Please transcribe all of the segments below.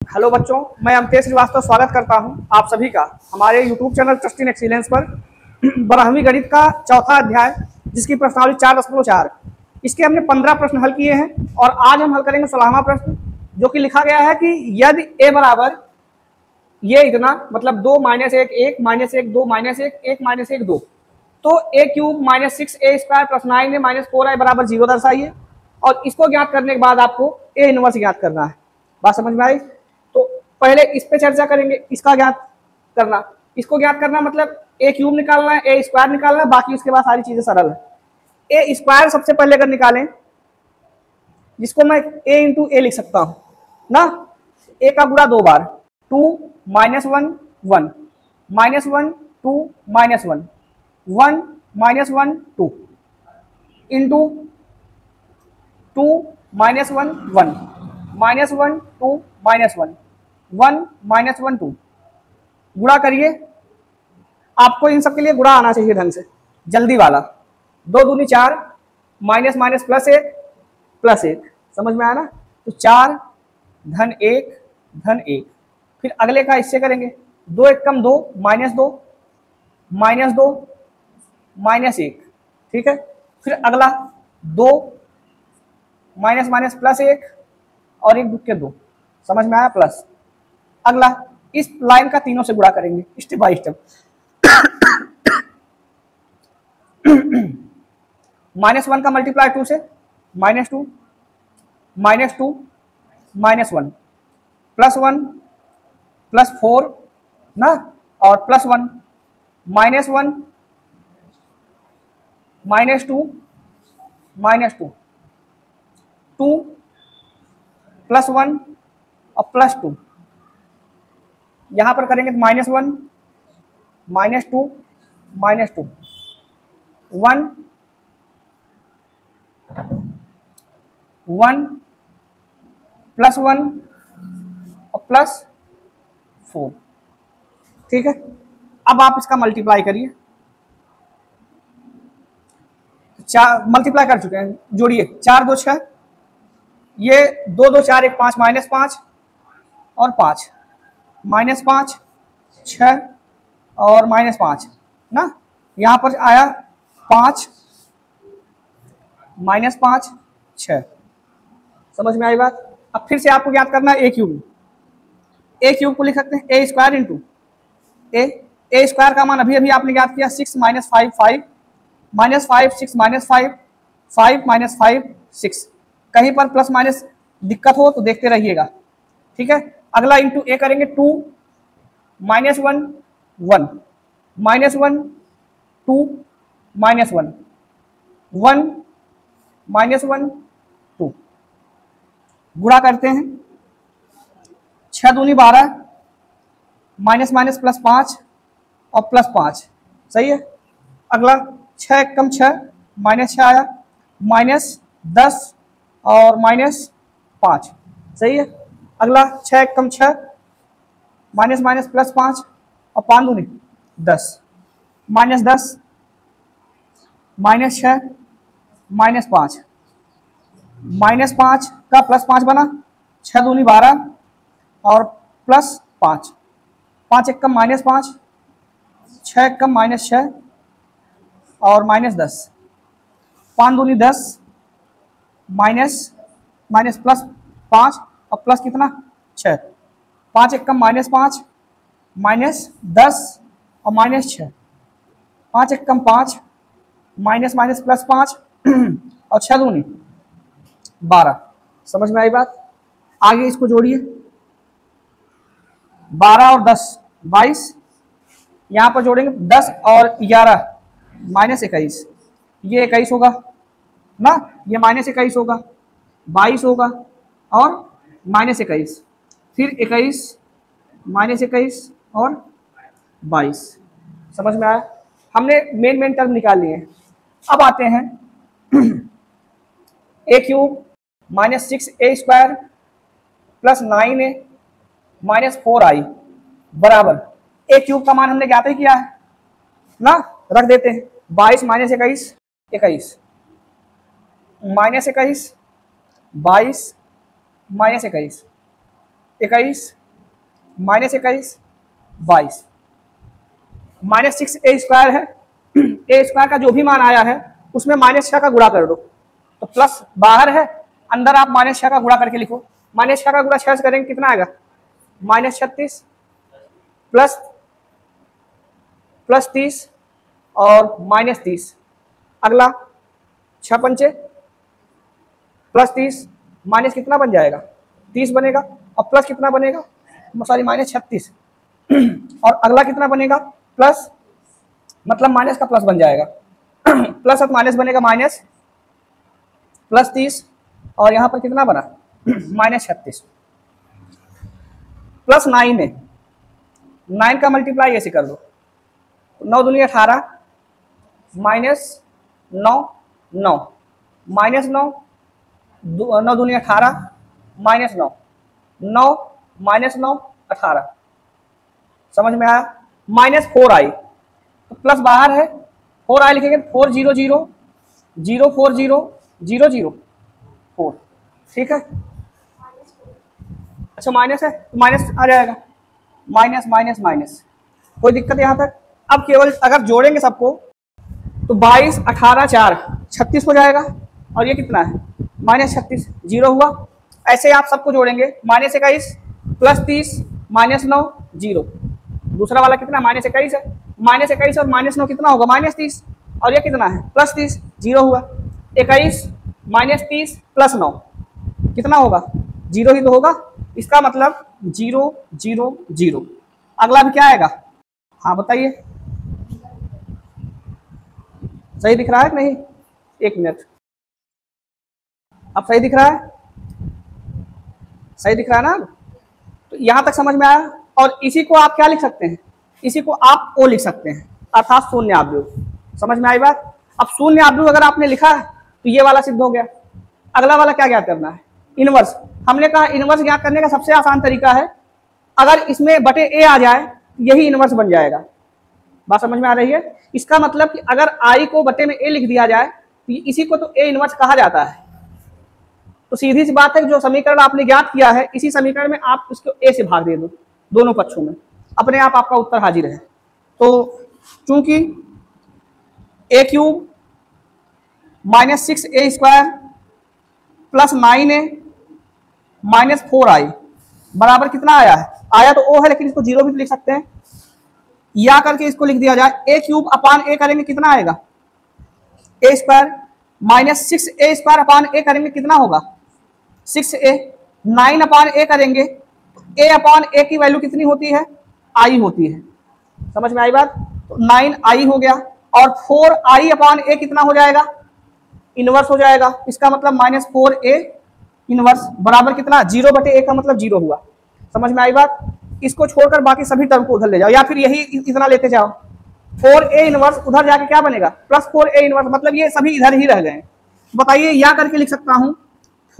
Hello बच्चों, मैं अमतेश श्रीवास्तव स्वागत करता हूं आप सभी का हमारे YouTube channel trust in excellence पर 12वीं गणित का चौथा अध्याय जिसकी प्रश्नावली 4.4। इसके हमने 15 प्रश्न हल किए हैं और आज हम हल करेंगे 16वां प्रश्न, जो कि लिखा गया है कि यदि a बराबर ये इतना मतलब 2 -1 1 -1 2 -1 1 -1 2 तो a cube -6a square plus 9a -4a बराबर 0 दर्शाइए। और इसको ज्ञात करने के बाद आपको a इनवर्स ज्ञात करना है। बात समझ में आई? तो पहले इस पे चर्चा करेंगे, इसका ज्ञात करना। इसको ज्ञात करना मतलब a क्यूब निकालना है, a स्क्वायर निकालना है, बाकी उसके बाद सारी चीजें सरल है। a स्क्वायर सबसे पहले अगर निकालें, जिसको मैं a इंटू ए लिख सकता हूं ना, a का गुणा 2 बार 2 -1 1 -1 2 -1 1 -1 2 इंटू 2 -1 1 -1 2 -1 1 -1 2 गुणा करिए। आपको इन सब के लिए गुणा आना चाहिए ढंग से, जल्दी वाला। 2 दूनी 4 माइनस माइनस प्लस 1 समझ में आया ना? तो 4 धन 1 फिर अगले का इससे करेंगे। 2 1 कम 2 -2 -2 -1, ठीक है। फिर अगला 2 माइनस माइनस प्लस 1 और 1 दुख के 2, समझ में आया? प्लस अगला इस लाइन का तीनों से गुणा करेंगे स्टेप बाय स्टेप। -1 का मल्टीप्लाई 2 से -2 -2 -1 +1 +4 ना, और +1 -1 -2 -2 2 +1 और +2 यहां पर करेंगे तो -1 -2 -2 1 1 +1 और +4, ठीक है। अब आप इसका मल्टीप्लाई करिए। मल्टीप्लाई कर चुके हैं, जोड़िए। 4 2 6, ये 2 2 4 1 5 -5 और 5 -5 6 और -5 ना, यहां पर आया 5 -5 6, समझ में आई बात? अब फिर से आपको ज्ञात करना है a क्यूब को लिख सकते हैं a square into a square का मान अभी अभी आपने ज्ञात किया 6 -5 5 -5 6 -5 5 -5 6। कहीं पर प्लस माइनस दिक्कत हो तो देखते रहिएगा, ठीक है। अगला इंटू a करेंगे 2 -1 1 -1 2 -1 1 -1 2 गुणा करते हैं। 6 दूनी 12 माइनस माइनस +5 और +5, सही है। अगला 6 1 कम 6 -6 आया, -10 और -5, सही है। अगला 6 1 कम 6 माइनस माइनस +5 और 5 दूनी 10 -10 -6 -5 -5 का +5 बना, 6 दूनी 12 और +5 5 1 कम -5 6 1 कम -6 और -10 5 दूनी 10 माइनस माइनस +5 और प्लस कितना 6 5 1 कम -5 -10 और -6 5 1 कम 5 माइनस माइनस +5 और 6 दूनी 12, समझ में आई बात? आगे इसको जोड़िए। 12 और 10 22, यहां पर जोड़ेंगे 10 और 11 -21, ये 21 होगा ना, ये -21 होगा, 22 होगा और -21, फिर 21 -21 और 22, समझ में आया? हमने मेन टर्म निकाल लिए। अब आते हैं a cube -6a square plus 9a -4i बराबर a क्यूब का मान हमने ज्ञात ही किया है ना, रख देते हैं। 22 -21 21 -21 22 -21 21 माइनस 21 22 माइनस 6 ए स्क्वायर है। ए स्क्वायर का जो भी मान आया है उसमें माइनस 6 का गुणा कर दो, तो प्लस बाहर है, अंदर आप माइनस 6 का गुणा करके लिखो। माइनस 6 का गुणा 6 से करेंगे कितना आएगा, माइनस 36 प्लस 30 और माइनस 30। अगला 6 पंचे प्लस 30 माइनस कितना बन जाएगा, 30 बनेगा, और प्लस कितना बनेगा, सॉरी माइनस 36 और अगला कितना बनेगा, प्लस मतलब माइनस का प्लस बन जाएगा प्लस और माइनस बनेगा, माइनस प्लस 30 और यहाँ पर कितना बना माइनस 36 प्लस 9 है, 9 का मल्टीप्लाई ऐसे कर दो, 9 दूनी 18 माइनस 9 9 माइनस 9 9 दूनी 18 माइनस 9 9 माइनस 9 18। समझ में आया। माइनस 4i, तो प्लस बाहर है, 4i लिखेंगे 4 0 0 0 4 0 0 0 4। ठीक है, अच्छा माइनस है तो माइनस आ जाएगा, माइनस माइनस माइनस, कोई दिक्कत यहाँ तक। अब केवल अगर जोड़ेंगे सबको तो 22 18 4 36 हो जाएगा, और ये कितना है माइनस 36 0 हुआ। ऐसे आप सबको जोड़ेंगे, माइनस 21 प्लस 30 माइनस 9 0। दूसरा वाला कितना माइनस 21 है, माइनस 21 और माइनस 9 कितना होगा माइनस 30, और ये कितना है प्लस 30 0 हुआ। 21 माइनस 30 प्लस 9 कितना होगा 0 ही तो होगा, इसका मतलब 0 0 0। अगला भी क्या आएगा, हाँ बताइए, सही दिख रहा है कि नहीं, एक मिनट, अब सही दिख रहा है, सही दिख रहा है ना। तो यहां तक समझ में आया। और इसी को आप क्या लिख सकते हैं, इसी को आप ओ लिख सकते हैं, अर्थात शून्य आव्यूह। समझ में आई बात। अब शून्य आव्यूह अगर आपने लिखा है तो ये वाला सिद्ध हो गया। अगला वाला क्या ज्ञात करना है, इनवर्स। हमने कहा इनवर्स ज्ञात करने का सबसे आसान तरीका है, अगर इसमें बटे ए आ जाए यही इनवर्स बन जाएगा। बात समझ में आ रही है। इसका मतलब कि अगर आई को बटे में ए लिख दिया जाए तो इसी को तो ए इनवर्स कहा जाता है। तो सीधी सी बात है, जो समीकरण आपने ज्ञात किया है इसी समीकरण में आप इसको ए से भाग दे दो दोनों पक्षों में, अपने आप आपका उत्तर हाजिर है। तो चूंकि a cube minus 6 a square plus 9a minus 4i बराबर कितना आया है, आया तो ओ है लेकिन इसको 0 भी लिख सकते हैं, या करके इसको लिख दिया जाए ए क्यूब अपान ए करेंगे कितना आएगा, ए square minus 6 a square upon ए करेंगे कितना होगा 6a। 9 अपान ए करेंगे तो ए अपान ए की वैल्यू कितनी होती है, आई होती है। समझ में आई बात। तो 9i हो गया, और 4i अपान ए कितना हो जाएगा, इनवर्स हो जाएगा। इसका मतलब माइनस 4a इनवर्स बराबर कितना 0 बटे ए का मतलब 0 हुआ। समझ में आई बात। इसको छोड़कर बाकी सभी टर्म को उधर ले जाओ, या फिर यही इतना लेते जाओ। 4a इनवर्स उधर जाके क्या बनेगा प्लस 4a इनवर्स, मतलब ये सभी इधर ही रह गए। बताइए या करके लिख सकता हूं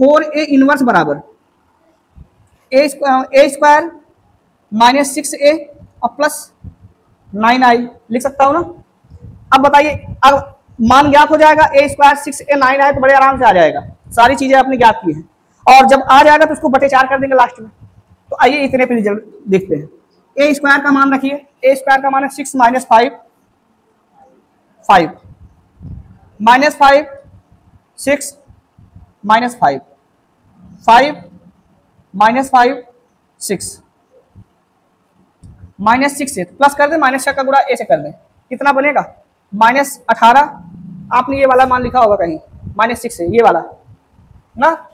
4a इनवर्स बराबर ए स्क्वायर माइनस 6a और प्लस 9i लिख सकता हूं ना। अब बताइए, अब मान ज्ञात हो जाएगा ए स्क्वायर 6a 9i तो बड़े आराम से आ जाएगा, सारी चीजें आपने ज्ञात की हैं। और जब आ जाएगा तो उसको बटे 4 कर देंगे लास्ट में। तो आइए इतने पे रिजल्ट देखते हैं। ए स्क्वायर का मान रखिए, ए स्क्वायर का मान है 6 minus 5 5 minus 5 6 minus 5 5 minus 5 6 minus 6 से प्लस कर दें, माइनस 6 का गुणा ए से कर दें, कितना बनेगा माइनस 18। आपने ये वाला मान लिखा होगा कहीं, माइनस 6 से ये वाला ना,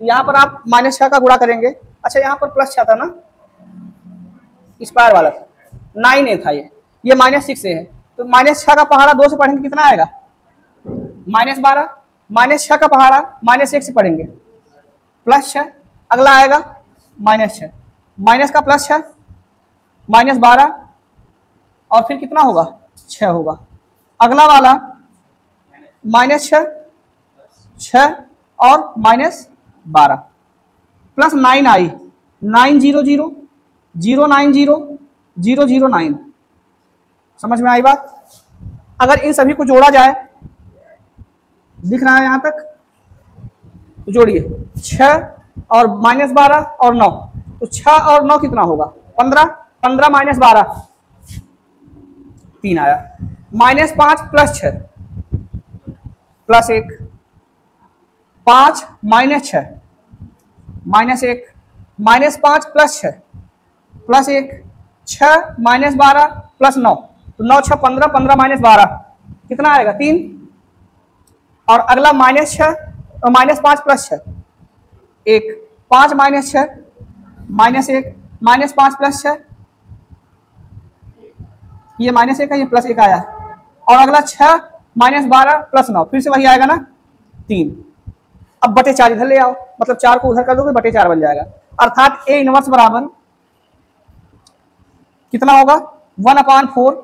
यहाँ पर आप माइनस 6 का गुणा करेंगे। अच्छा यहाँ पर प्लस 6 था ना, स्क्वायर वाला था, 9a था ये माइनस 6 से है, तो माइनस 6 का पहाड़ा 2 से पढ़ेंगे कितना आएगा माइनस 12, माइनस 6 का पहाड़ा माइनस 1 से पढ़ेंगे प्लस 6, अगला आएगा माइनस 6, माइनस का प्लस 6 माइनस 12 और फिर कितना होगा 6 होगा। अगला वाला माइनस 6 और माइनस 12 प्लस 9i 900 090 009। समझ में आई बात। अगर इन सभी को जोड़ा जाए, दिख रहा है यहां तक, तो जोड़िए 6 और माइनस 12 और 9, तो 6 और 9 कितना होगा? 15। 15 माइनस 12 3 आया। -5 plus 6 plus 1, 5 minus 6 -1, -5 plus 6 plus 1, 6 minus 12 plus 9, तो 9 6 15, 15 माइनस 12 कितना आएगा? 3। और अगला -6 और -5 प्लस 6 1, 5 माइनस 6 -1, -5 प्लस 6, ये -1 है, ये +1 आया। और अगला 6 माइनस 12 प्लस 9, फिर से वही आएगा ना 3। अब बटे 4 इधर ले आओ, मतलब 4 को उधर कर दोगे बटे 4 बन जाएगा। अर्थात A इनवर्स बराबर कितना होगा? 1/4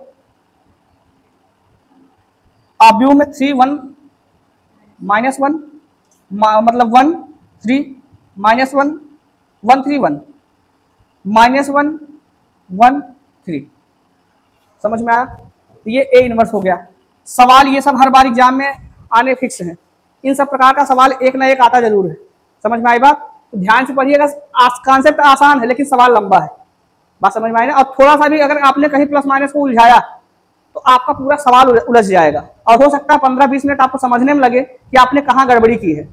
आव्यूह में 3 1 -1 मतलब 1 3 -1 1 3 1 -1 1 3। समझ में आया? तो ये A इनवर्स हो गया। सवाल ये सब हर बार एग्जाम में आने फिक्स हैं। इन सब प्रकार का सवाल एक ना एक आता जरूर है। समझ में आई बात? तो ध्यान से पढ़िएगा। कॉन्सेप्ट आसान है लेकिन सवाल लंबा है। बात समझ में आई ना? और थोड़ा सा भी अगर आपने कहीं प्लस माइनस को उलझाया तो आपका पूरा सवाल उलझ जाएगा और हो सकता है 15-20 मिनट आपको समझने में लगे कि आपने कहाँ गड़बड़ी की है।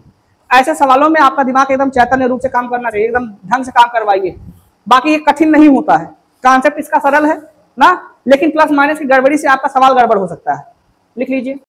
ऐसे सवालों में आपका दिमाग एकदम चैतन्य रूप से काम करना चाहिए, एकदम ढंग से काम करवाइए। बाकी ये कठिन नहीं होता है, कॉन्सेप्ट इसका सरल है ना, लेकिन प्लस माइनस की गड़बड़ी से आपका सवाल गड़बड़ हो सकता है। लिख लीजिए।